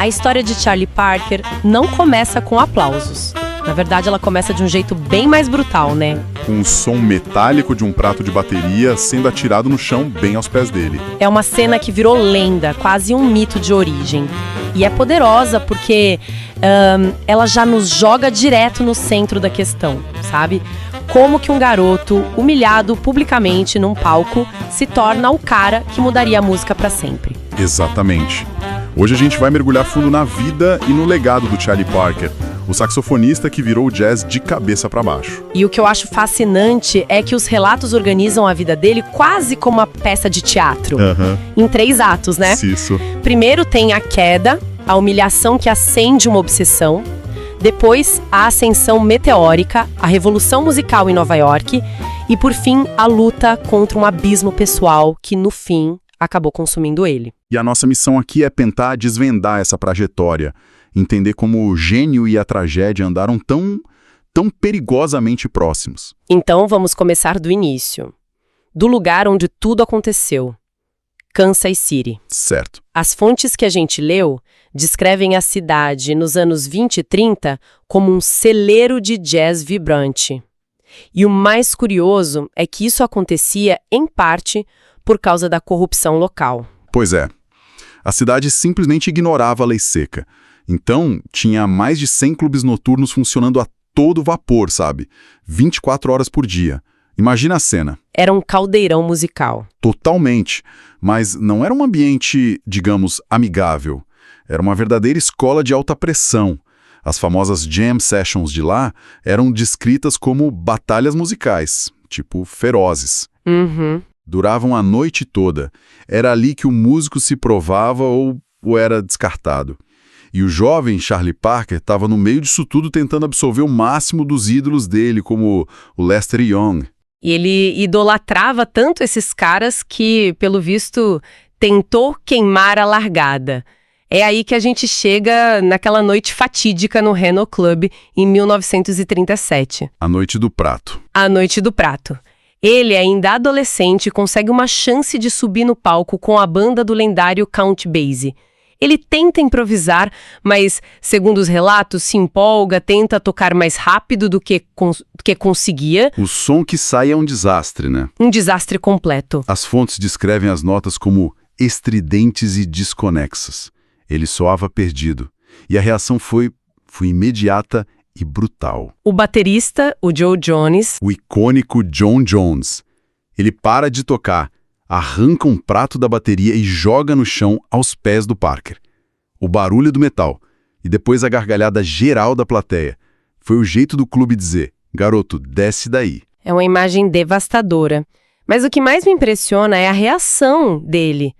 A história de Charlie Parker não começa com aplausos. Na verdade, ela começa de um jeito bem mais brutal, né? Com o som metálico de um prato de bateria sendo atirado no chão bem aos pés dele. É uma cena que virou lenda, quase um mito de origem. E é poderosa porque ela já nos joga direto no centro da questão, sabe? Como que um garoto humilhado publicamente num palco se torna o cara que mudaria a música pra sempre. Exatamente. Hoje a gente vai mergulhar fundo na vida e no legado do Charlie Parker, o saxofonista que virou o jazz de cabeça para baixo. E o que eu acho fascinante é que os relatos organizam a vida dele quase como uma peça de teatro. Em 3 atos, né? Isso. Primeiro tem a queda, a humilhação que acende uma obsessão. Depois, a ascensão meteórica, a revolução musical em Nova York. E, por fim, a luta contra um abismo pessoal que, no fim, acabou consumindo ele. E a nossa missão aqui é tentar desvendar essa trajetória, entender como o gênio e a tragédia andaram tão perigosamente próximos. Então, vamos começar do início. Do lugar onde tudo aconteceu. Kansas City. Certo. As fontes que a gente leu descrevem a cidade nos anos 20 e 30 como um celeiro de jazz vibrante. E o mais curioso é que isso acontecia, em parte, por causa da corrupção local. Pois é. A cidade simplesmente ignorava a lei seca. Então, tinha mais de 100 clubes noturnos funcionando a todo vapor, sabe? 24 horas por dia. Imagina a cena. Era um caldeirão musical. Totalmente. Mas não era um ambiente, digamos, amigável. Era uma verdadeira escola de alta pressão. As famosas jam sessions de lá eram descritas como batalhas musicais, tipo ferozes. Duravam a noite toda. Era ali que o músico se provava ou era descartado. E o jovem Charlie Parker estava no meio disso tudo tentando absorver o máximo dos ídolos dele, como o Lester Young. E ele idolatrava tanto esses caras que, pelo visto, tentou queimar a largada. É aí que a gente chega naquela noite fatídica no Reno Club, em 1937. A Noite do Prato. A Noite do Prato. Ele, ainda adolescente, consegue uma chance de subir no palco com a banda do lendário Count Basie. Ele tenta improvisar, mas, segundo os relatos, se empolga, tenta tocar mais rápido do que conseguia. O som que sai é um desastre, né? Um desastre completo. As fontes descrevem as notas como estridentes e desconexas. Ele soava perdido. E a reação foi imediata e brutal. O baterista, o Joe Jones... O icônico John Jones. Ele para de tocar, arranca um prato da bateria e joga no chão aos pés do Parker. O barulho do metal e depois a gargalhada geral da plateia. Foi o jeito do clube dizer, garoto, desce daí. É uma imagem devastadora. Mas o que mais me impressiona é a reação dele.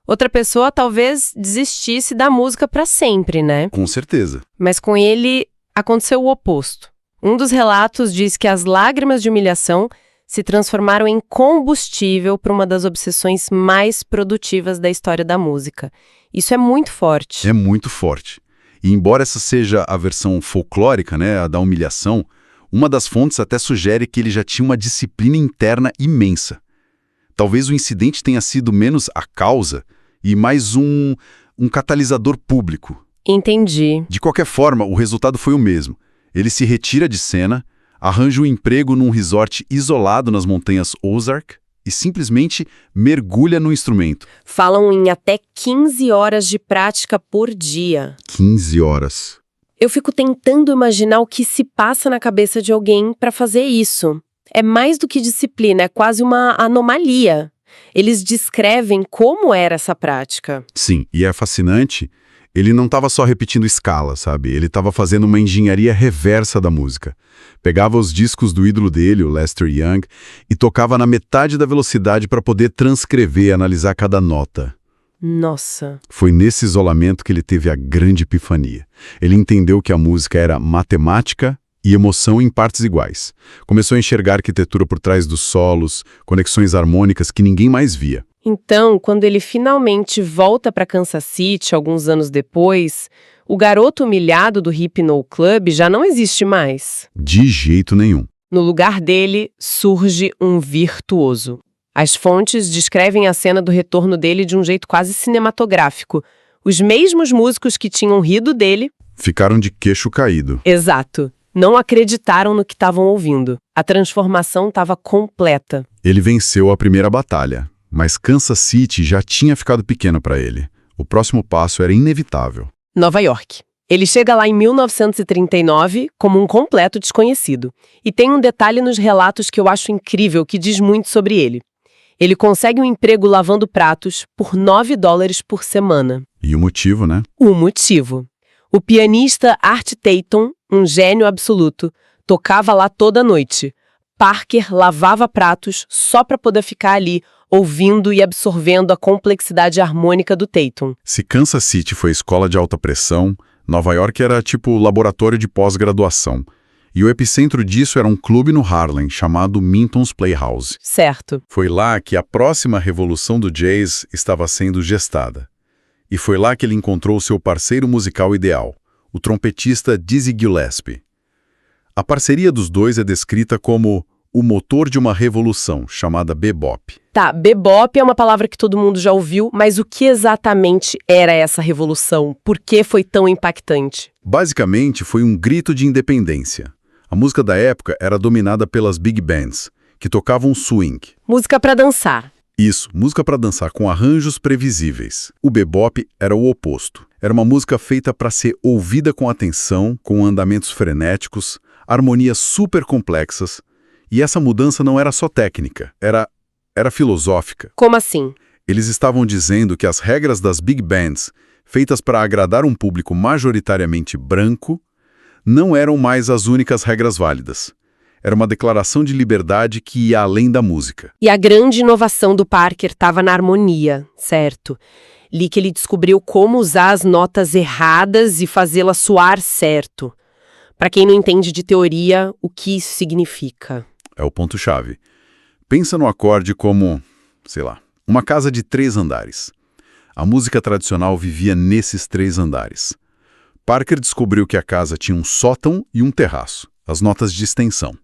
Outra pessoa talvez desistisse da música para sempre, né? Com certeza. Mas com ele aconteceu o oposto. Um dos relatos diz que as lágrimas de humilhação se transformaram em combustível para uma das obsessões mais produtivas da história da música. Isso é muito forte. É muito forte. E embora essa seja a versão folclórica, né, a da humilhação, uma das fontes até sugere que ele já tinha uma disciplina interna imensa. Talvez o incidente tenha sido menos a causa e mais um catalisador público. Entendi. De qualquer forma, o resultado foi o mesmo. Ele se retira de cena, arranja um emprego num resort isolado nas montanhas Ozark e simplesmente mergulha no instrumento. Falam em até 15 horas de prática por dia. 15 horas. Eu fico tentando imaginar o que se passa na cabeça de alguém para fazer isso. É mais do que disciplina, é quase uma anomalia. Eles descrevem como era essa prática. Sim, e é fascinante. Ele não estava só repetindo escala, sabe? Ele estava fazendo uma engenharia reversa da música. Pegava os discos do ídolo dele, o Lester Young, e tocava na metade da velocidade para poder transcrever e analisar cada nota. Nossa. Foi nesse isolamento que ele teve a grande epifania. Ele entendeu que a música era matemática e emoção em partes iguais. Começou a enxergar a arquitetura por trás dos solos, conexões harmônicas que ninguém mais via. Então, quando ele finalmente volta para Kansas City, alguns anos depois, o garoto humilhado do Hypno Club já não existe mais. De jeito nenhum. No lugar dele, surge um virtuoso. As fontes descrevem a cena do retorno dele de um jeito quase cinematográfico. Os mesmos músicos que tinham rido dele, Ficaram de queixo caído. exato, não acreditaram no que estavam ouvindo. A transformação estava completa. Ele venceu a primeira batalha, mas Kansas City já tinha ficado pequeno para ele. O próximo passo era inevitável. Nova York. Ele chega lá em 1939 como um completo desconhecido. E tem um detalhe nos relatos que eu acho incrível, que diz muito sobre ele. Ele consegue um emprego lavando pratos por $9 por semana. E o motivo, né? O motivo. O pianista Art Tatum, um gênio absoluto, tocava lá toda noite. Parker lavava pratos só para poder ficar ali, ouvindo e absorvendo a complexidade harmônica do Tatum. Se Kansas City foi escola de alta pressão, Nova York era tipo laboratório de pós-graduação. E o epicentro disso era um clube no Harlem chamado Minton's Playhouse. Certo. Foi lá que a próxima revolução do jazz estava sendo gestada. E foi lá que ele encontrou seu parceiro musical ideal, o trompetista Dizzy Gillespie. A parceria dos dois é descrita como o motor de uma revolução, chamada bebop. Tá, bebop é uma palavra que todo mundo já ouviu, mas o que exatamente era essa revolução? Por que foi tão impactante? Basicamente, foi um grito de independência. A música da época era dominada pelas big bands, que tocavam swing. Música pra dançar. Isso, música para dançar com arranjos previsíveis. O bebop era o oposto. Era uma música feita para ser ouvida com atenção, com andamentos frenéticos, harmonias super complexas. E essa mudança não era só técnica, era filosófica. Como assim? Eles estavam dizendo que as regras das big bands, feitas para agradar um público majoritariamente branco, não eram mais as únicas regras válidas. Era uma declaração de liberdade que ia além da música. E a grande inovação do Parker estava na harmonia, certo? Li que ele descobriu como usar as notas erradas e fazê-las soar certo. Para quem não entende de teoria, o que isso significa? É o ponto-chave. Pensa no acorde como, sei lá, uma casa de 3 andares. A música tradicional vivia nesses 3 andares. Parker descobriu que a casa tinha um sótão e um terraço, as notas de extensão.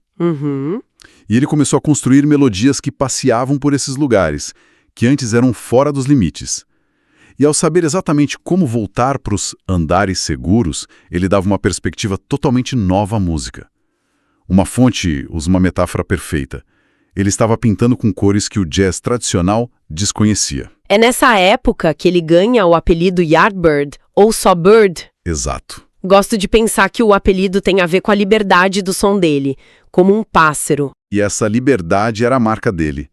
E ele começou a construir melodias que passeavam por esses lugares, que antes eram fora dos limites. E ao saber exatamente como voltar para os andares seguros, ele dava uma perspectiva totalmente nova à música. Uma fonte usa uma metáfora perfeita. Ele estava pintando com cores que o jazz tradicional desconhecia. É nessa época que ele ganha o apelido Yardbird, ou só Bird. Exato. Gosto de pensar que o apelido tem a ver com a liberdade do som dele, como um pássaro. E essa liberdade era a marca dele.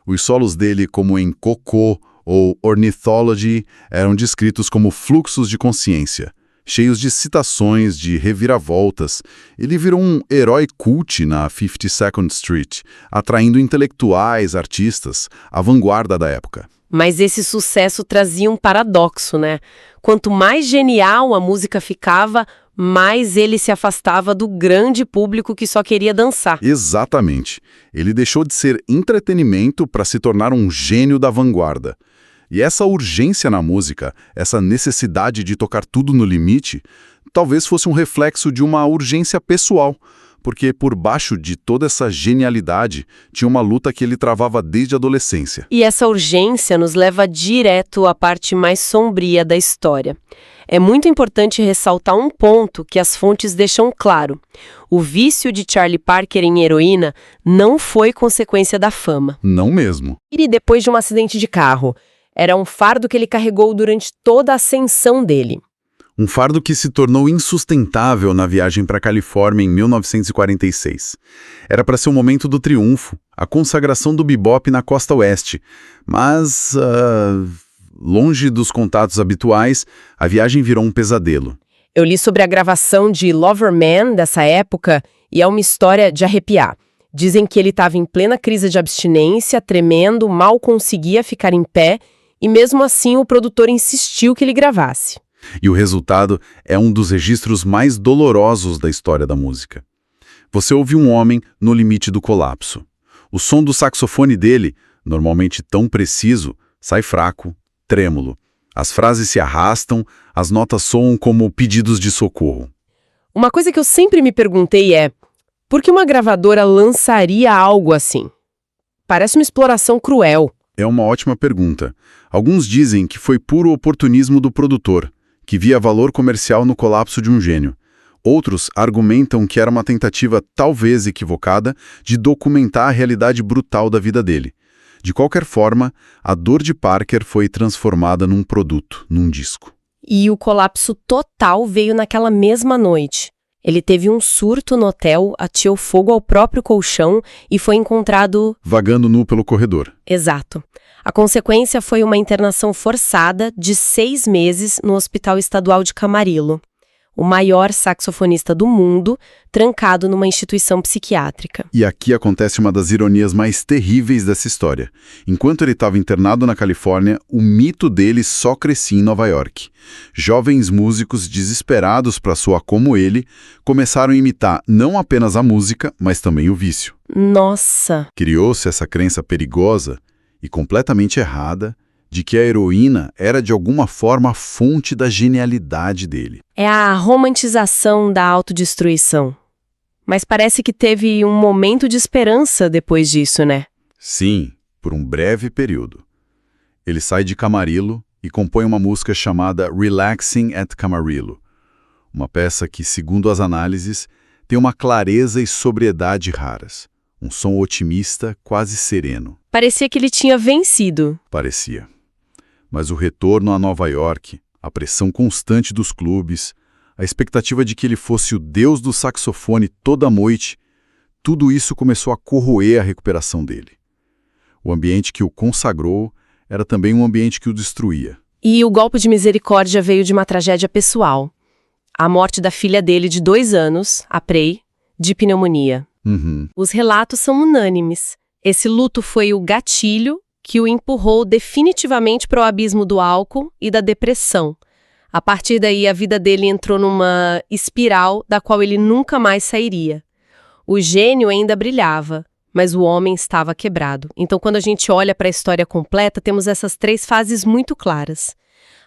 Os solos dele, como em Coco ou Ornithology, eram descritos como fluxos de consciência, cheios de citações, de reviravoltas. Ele virou um herói cult na 52nd Street, atraindo intelectuais, artistas, a vanguarda da época. Mas esse sucesso trazia um paradoxo, né? Quanto mais genial a música ficava, mais ele se afastava do grande público que só queria dançar. Exatamente. Ele deixou de ser entretenimento para se tornar um gênio da vanguarda. E essa urgência na música, essa necessidade de tocar tudo no limite, talvez fosse um reflexo de uma urgência pessoal, porque por baixo de toda essa genialidade tinha uma luta que ele travava desde a adolescência. E essa urgência nos leva direto à parte mais sombria da história. É muito importante ressaltar um ponto que as fontes deixam claro. O vício de Charlie Parker em heroína não foi consequência da fama. Não mesmo. E depois de um acidente de carro. Era um fardo que ele carregou durante toda a ascensão dele. Um fardo que se tornou insustentável na viagem para a Califórnia em 1946. Era para ser o momento do triunfo, a consagração do bebop na costa oeste. Mas, longe dos contatos habituais, a viagem virou um pesadelo. Eu li sobre a gravação de Lover Man dessa época e é uma história de arrepiar. Dizem que ele estava em plena crise de abstinência, tremendo, mal conseguia ficar em pé e mesmo assim o produtor insistiu que ele gravasse. E o resultado é um dos registros mais dolorosos da história da música. Você ouve um homem no limite do colapso. O som do saxofone dele, normalmente tão preciso, sai fraco, trêmulo. As frases se arrastam, as notas soam como pedidos de socorro. Uma coisa que eu sempre me perguntei é: por que uma gravadora lançaria algo assim? Parece uma exploração cruel. É uma ótima pergunta. Alguns dizem que foi puro oportunismo do produtor, que via valor comercial no colapso de um gênio. Outros argumentam que era uma tentativa, talvez equivocada, de documentar a realidade brutal da vida dele. De qualquer forma, a dor de Parker foi transformada num produto, num disco. E o colapso total veio naquela mesma noite. Ele teve um surto no hotel, ateou fogo ao próprio colchão e foi encontrado vagando nu pelo corredor. Exato. A consequência foi uma internação forçada de 6 meses no Hospital Estadual de Camarillo. O maior saxofonista do mundo, trancado numa instituição psiquiátrica. E aqui acontece uma das ironias mais terríveis dessa história. Enquanto ele estava internado na Califórnia, o mito dele só crescia em Nova York. Jovens músicos desesperados para soar como ele, começaram a imitar não apenas a música, mas também o vício. Nossa! Criou-se essa crença perigosa e completamente errada de que a heroína era de alguma forma a fonte da genialidade dele. É a romantização da autodestruição. Mas parece que teve um momento de esperança depois disso, né? Sim, por um breve período. Ele sai de Camarillo e compõe uma música chamada Relaxing at Camarillo, uma peça que, segundo as análises, tem uma clareza e sobriedade raras, um som otimista, quase sereno. Parecia que ele tinha vencido. Parecia. Mas o retorno a Nova York, a pressão constante dos clubes, a expectativa de que ele fosse o deus do saxofone toda noite, tudo isso começou a corroer a recuperação dele. O ambiente que o consagrou era também um ambiente que o destruía. E o golpe de misericórdia veio de uma tragédia pessoal. A morte da filha dele de 2 anos, a Prey, de pneumonia. Os relatos são unânimes. Esse luto foi o gatilho que o empurrou definitivamente para o abismo do álcool e da depressão. A partir daí, a vida dele entrou numa espiral da qual ele nunca mais sairia. O gênio ainda brilhava, mas o homem estava quebrado. Então, quando a gente olha para a história completa, temos essas 3 fases muito claras.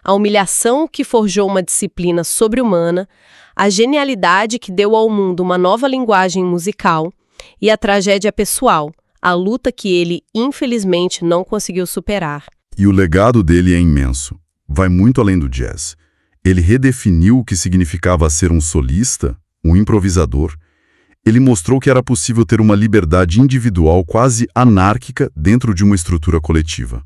A humilhação que forjou uma disciplina sobre-humana, a genialidade que deu ao mundo uma nova linguagem musical e a tragédia pessoal, a luta que ele, infelizmente, não conseguiu superar. E o legado dele é imenso. Vai muito além do jazz. Ele redefiniu o que significava ser um solista, um improvisador. Ele mostrou que era possível ter uma liberdade individual quase anárquica dentro de uma estrutura coletiva.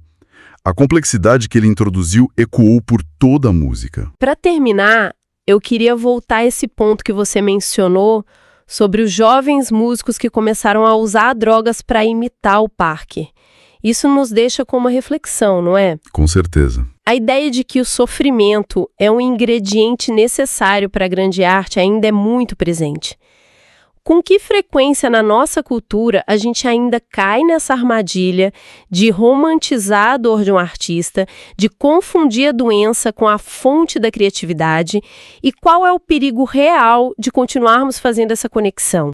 A complexidade que ele introduziu ecoou por toda a música. Para terminar, eu queria voltar a esse ponto que você mencionou sobre os jovens músicos que começaram a usar drogas para imitar o Parker. Isso nos deixa com uma reflexão, não é? Com certeza. A ideia de que o sofrimento é um ingrediente necessário para a grande arte ainda é muito presente. Com que frequência na nossa cultura a gente ainda cai nessa armadilha de romantizar a dor de um artista, de confundir a doença com a fonte da criatividade, e qual é o perigo real de continuarmos fazendo essa conexão?